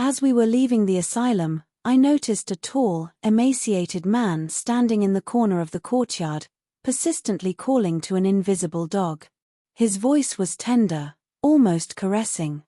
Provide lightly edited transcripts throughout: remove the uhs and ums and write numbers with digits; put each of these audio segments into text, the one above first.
As we were leaving the asylum, I noticed a tall, emaciated man standing in the corner of the courtyard, persistently calling to an invisible dog. His voice was tender, almost caressing.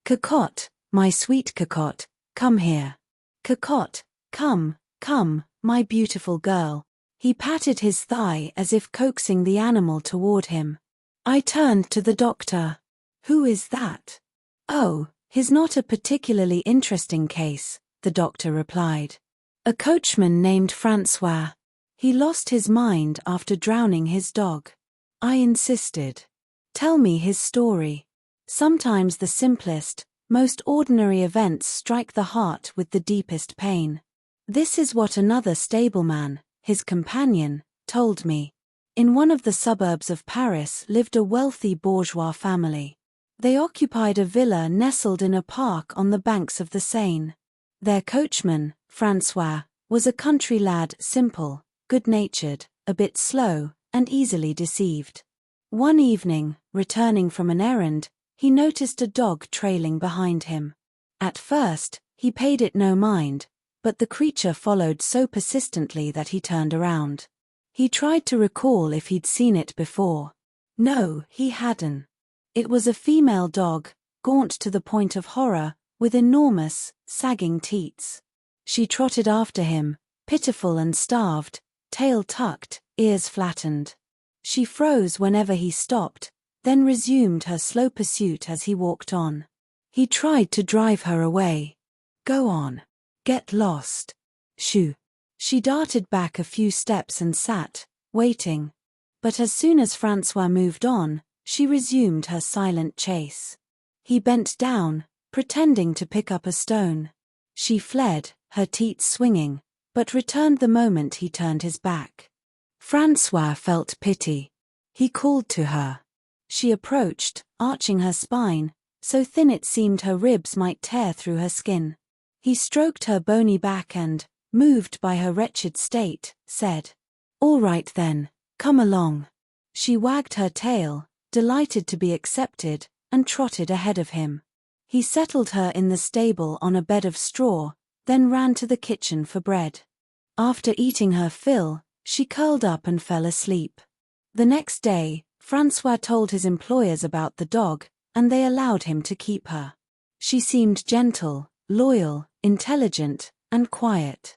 "Cocotte, my sweet Cocotte, come here. Cocotte, come, come, my beautiful girl." He patted his thigh as if coaxing the animal toward him. I turned to the doctor. "Who is that?" "Oh, he's not a particularly interesting case," the doctor replied. "A coachman named Francois. He lost his mind after drowning his dog." I insisted. "Tell me his story." Sometimes the simplest, most ordinary events strike the heart with the deepest pain. This is what another stableman, his companion, told me. In one of the suburbs of Paris lived a wealthy bourgeois family. They occupied a villa nestled in a park on the banks of the Seine. Their coachman, Francois, was a country lad, simple, good-natured, a bit slow, and easily deceived. One evening, returning from an errand, he noticed a dog trailing behind him. At first, he paid it no mind, but the creature followed so persistently that he turned around. He tried to recall if he'd seen it before. No, he hadn't. It was a female dog, gaunt to the point of horror, with enormous, sagging teats. She trotted after him, pitiful and starved, tail tucked, ears flattened. She froze whenever he stopped, then resumed her slow pursuit as he walked on. He tried to drive her away. "Go on. Get lost. Shoo." She darted back a few steps and sat, waiting. But as soon as Francois moved on, she resumed her silent chase. He bent down, pretending to pick up a stone. She fled, her teats swinging, but returned the moment he turned his back. Francois felt pity. He called to her. She approached, arching her spine, so thin it seemed her ribs might tear through her skin. He stroked her bony back and, moved by her wretched state, said, "All right then, come along." She wagged her tail, delighted to be accepted, and trotted ahead of him. He settled her in the stable on a bed of straw, then ran to the kitchen for bread. After eating her fill, she curled up and fell asleep. The next day, Francois told his employers about the dog, and they allowed him to keep her. She seemed gentle, loyal, intelligent, and quiet.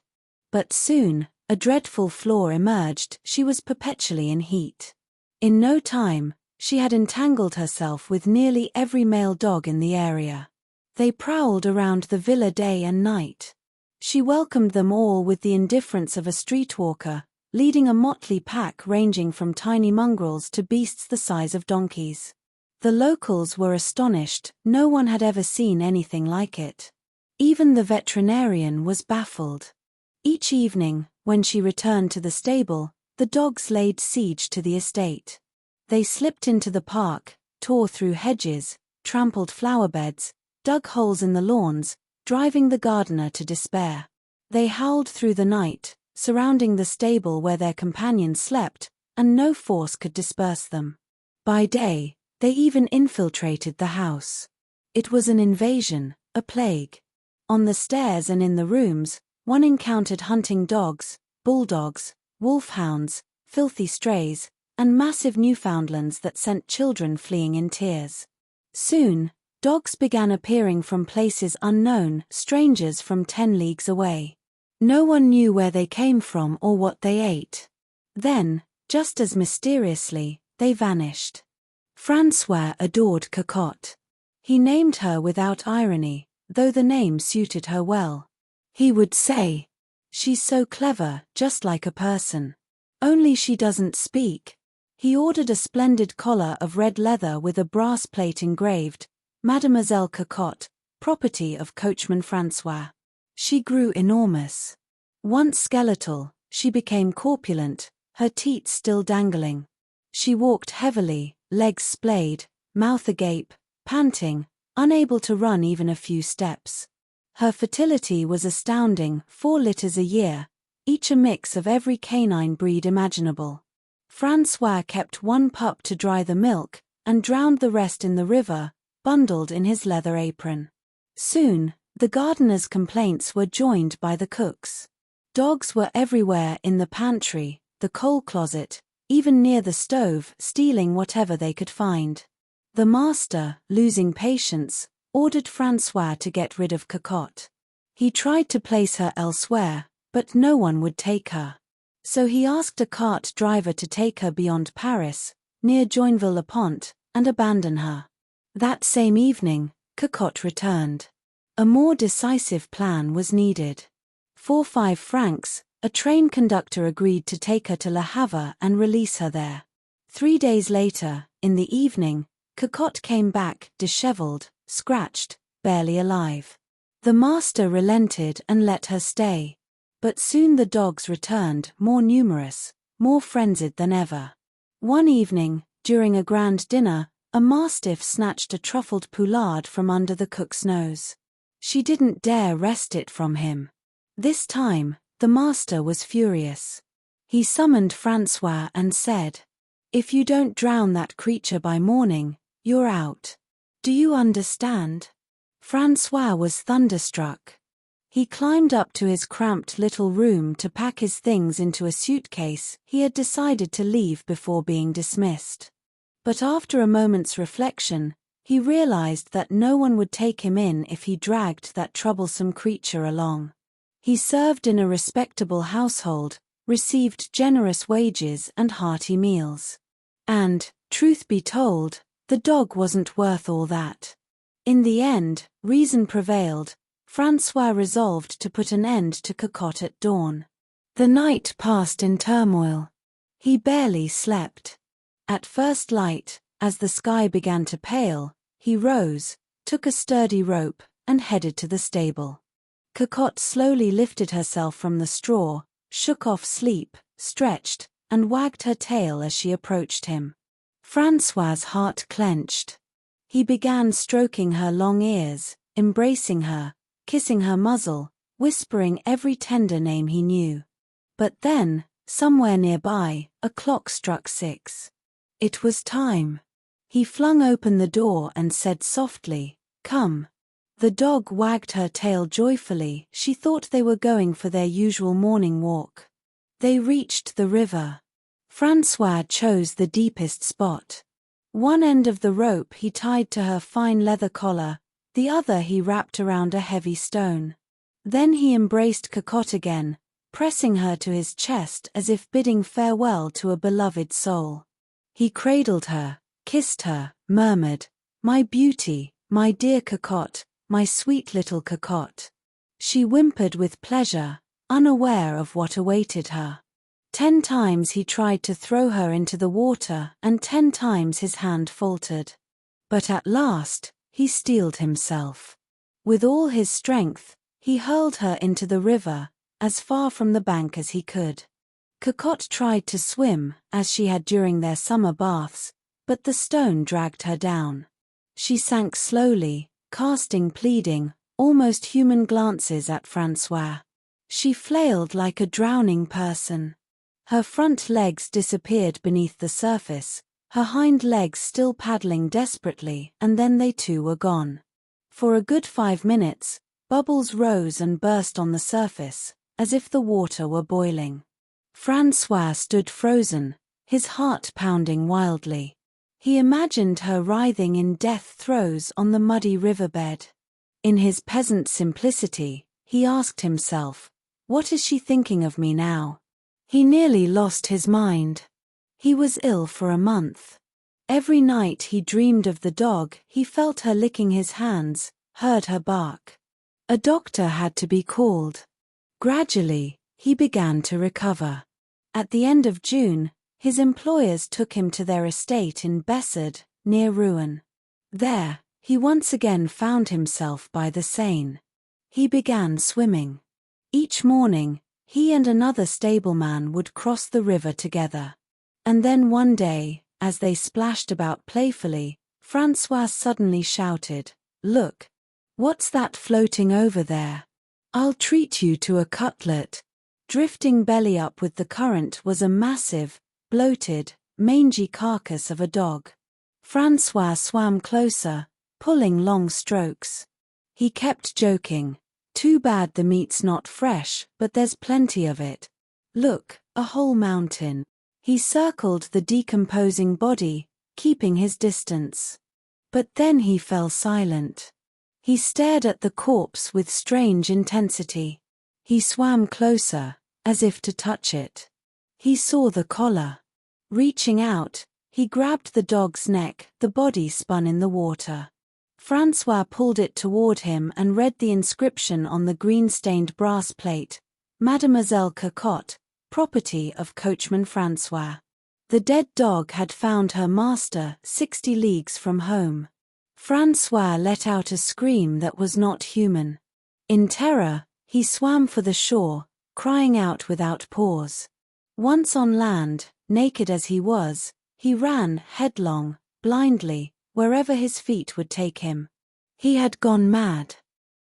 But soon, a dreadful flaw emerged: she was perpetually in heat. In no time, she had entangled herself with nearly every male dog in the area. They prowled around the villa day and night. She welcomed them all with the indifference of a streetwalker, leading a motley pack ranging from tiny mongrels to beasts the size of donkeys. The locals were astonished; no one had ever seen anything like it. Even the veterinarian was baffled. Each evening, when she returned to the stable, the dogs laid siege to the estate. They slipped into the park, tore through hedges, trampled flower beds, dug holes in the lawns, driving the gardener to despair. They howled through the night, surrounding the stable where their companions slept, and no force could disperse them. By day, they even infiltrated the house. It was an invasion, a plague. On the stairs and in the rooms, one encountered hunting dogs, bulldogs, wolfhounds, filthy strays, and massive Newfoundlands that sent children fleeing in tears. Soon, dogs began appearing from places unknown, strangers from 10 leagues away. No one knew where they came from or what they ate. Then, just as mysteriously, they vanished. Francois adored Cocotte. He named her without irony, though the name suited her well. He would say, "She's so clever, just like a person. Only she doesn't speak." He ordered a splendid collar of red leather with a brass plate engraved, "Mademoiselle Cocotte, property of coachman Francois." She grew enormous. Once skeletal, she became corpulent, her teats still dangling. She walked heavily, legs splayed, mouth agape, panting, unable to run even a few steps. Her fertility was astounding, 4 litters a year, each a mix of every canine breed imaginable. Francois kept one pup to dry the milk, and drowned the rest in the river, bundled in his leather apron. Soon, The gardener's complaints were joined by the cook's. Dogs were everywhere in the pantry, the coal closet, even near the stove, stealing whatever they could find. The master, losing patience, ordered Francois to get rid of Cocotte. He tried to place her elsewhere, but no one would take her. So he asked a cart driver to take her beyond Paris, near Joinville-le-Pont, and abandon her. That same evening, Cocotte returned. A more decisive plan was needed. For 5 francs, a train conductor agreed to take her to Le Havre and release her there. 3 days later, in the evening, Cocotte came back, disheveled, scratched, barely alive. The master relented and let her stay. But soon the dogs returned, more numerous, more frenzied than ever. One evening, during a grand dinner, a mastiff snatched a truffled poulard from under the cook's nose. She didn't dare wrest it from him. This time, the master was furious. He summoned Francois and said, "If you don't drown that creature by morning, you're out. Do you understand?" Francois was thunderstruck. He climbed up to his cramped little room to pack his things into a suitcase he had decided to leave before being dismissed. But after a moment's reflection, he realized that no one would take him in if he dragged that troublesome creature along. He served in a respectable household, received generous wages and hearty meals. And, truth be told, the dog wasn't worth all that. In the end, reason prevailed. Francois resolved to put an end to Cocotte at dawn. The night passed in turmoil. He barely slept. At first light, as the sky began to pale, he rose, took a sturdy rope, and headed to the stable. Cocotte slowly lifted herself from the straw, shook off sleep, stretched, and wagged her tail as she approached him. Francois's heart clenched. He began stroking her long ears, embracing her, kissing her muzzle, whispering every tender name he knew. But then, somewhere nearby, a clock struck 6. It was time. He flung open the door and said softly, "Come." The dog wagged her tail joyfully. She thought they were going for their usual morning walk. They reached the river. Francois chose the deepest spot. One end of the rope he tied to her fine leather collar, the other he wrapped around a heavy stone. Then he embraced Cocotte again, pressing her to his chest as if bidding farewell to a beloved soul. He cradled her, kissed her, murmured, "My beauty, my dear Cocotte, my sweet little Cocotte." She whimpered with pleasure, unaware of what awaited her. 10 times he tried to throw her into the water, and 10 times his hand faltered. But at last, he steeled himself. With all his strength, he hurled her into the river, as far from the bank as he could. Cocotte tried to swim, as she had during their summer baths, but the stone dragged her down. She sank slowly, casting pleading, almost human glances at Francois. She flailed like a drowning person. Her front legs disappeared beneath the surface, her hind legs still paddling desperately, and then they too were gone. For a good 5 minutes, bubbles rose and burst on the surface, as if the water were boiling. Francois stood frozen, his heart pounding wildly. He imagined her writhing in death throes on the muddy riverbed. In his peasant simplicity, he asked himself, "What is she thinking of me now?" He nearly lost his mind. He was ill for a month. Every night he dreamed of the dog, he felt her licking his hands, heard her bark. A doctor had to be called. Gradually, he began to recover. At the end of June, his employers took him to their estate in Bessard, near Rouen. There, he once again found himself by the Seine. He began swimming. Each morning, he and another stableman would cross the river together. And then one day, as they splashed about playfully, Francois suddenly shouted, "Look! What's that floating over there? I'll treat you to a cutlet." Drifting belly up with the current was a massive, bloated, mangy carcass of a dog. Francois swam closer, pulling long strokes. He kept joking. Too bad the meat's not fresh, but there's plenty of it. Look, a whole mountain. He circled the decomposing body, keeping his distance. But then he fell silent. He stared at the corpse with strange intensity. He swam closer, as if to touch it. He saw the collar. Reaching out, he grabbed the dog's neck. The body spun in the water. Francois pulled it toward him and read the inscription on the green-stained brass plate, Mademoiselle Cocotte, property of coachman Francois. The dead dog had found her master 60 leagues from home. Francois let out a scream that was not human. In terror, he swam for the shore, crying out without pause. Once on land, naked as he was, he ran headlong, blindly, wherever his feet would take him. He had gone mad.